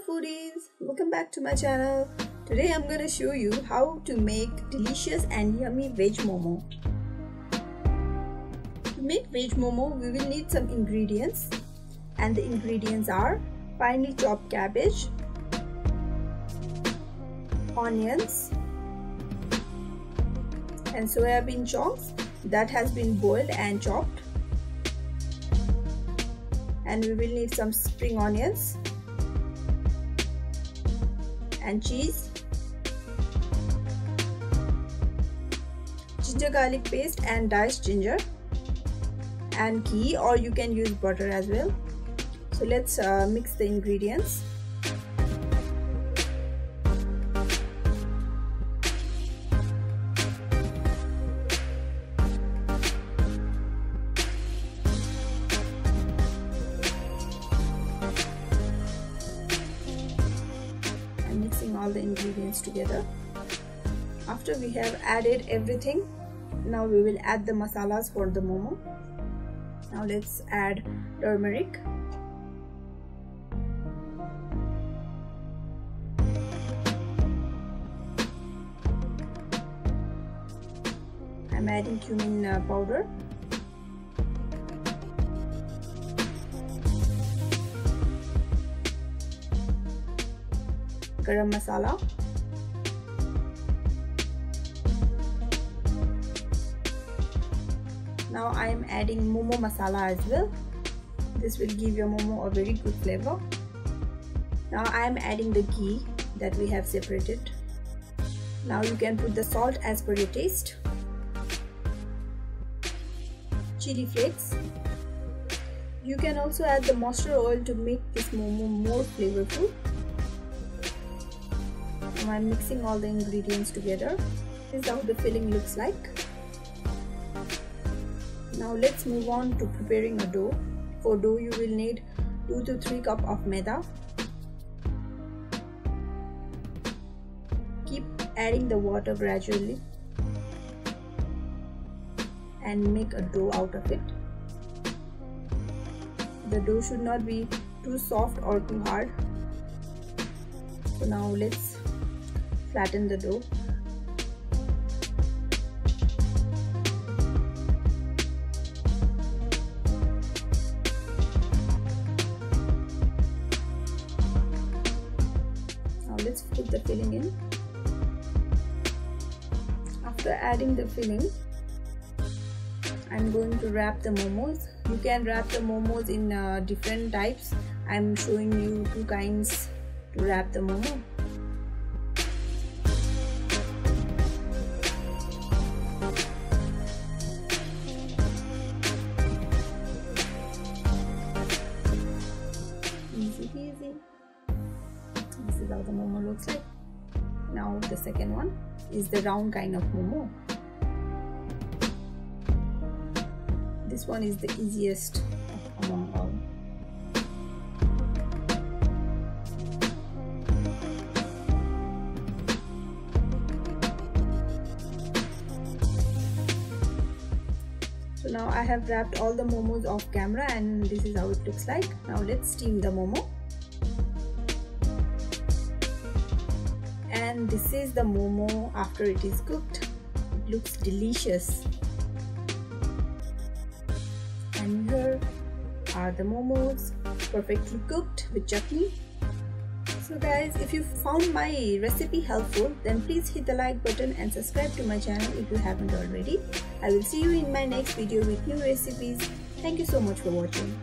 foodies, welcome back to my channel. Today I'm gonna show you how to make delicious and yummy veg momo. To make veg momo we will need some ingredients, and the ingredients are finely chopped cabbage, onions and soyabean chunks that has been boiled and chopped, and we will need some spring onions and cheese, ginger garlic paste and diced ginger, and ghee, or you can use butter as well. So let's mix the ingredients. Mixing all the ingredients together. After we have added everything, now we will add the masalas for the momo. Now let's add turmeric, I'm adding cumin powder, garam masala, now I am adding momo masala as well. This will give your momo a very good flavor. Now I am adding the ghee that we have separated. Now you can put the salt as per your taste, chili flakes. You can also add the mustard oil to make this momo more flavorful. I'm mixing all the ingredients together. This is how the filling looks like. Now let's move on to preparing a dough. For dough you will need 2 to 3 cups of maida. Keep adding the water gradually and make a dough out of it. The dough should not be too soft or too hard. So now let's flatten the dough. Now let's put the filling in. After adding the filling, I'm going to wrap the momos. You can wrap the momos in different types. I'm showing you 2 kinds to wrap the momo. Easy peasy. This is how the momo looks like. Now the second one is the round kind of momo. This one is the easiest among all. So now I have wrapped all the momos off camera, and this is how it looks like. Now let's steam the momo. And this is the momo after it is cooked. It looks delicious. And here are the momos, perfectly cooked with chutney. So guys, if you found my recipe helpful, then please hit the like button and subscribe to my channel if you haven't already. I will see you in my next video with new recipes. Thank you so much for watching.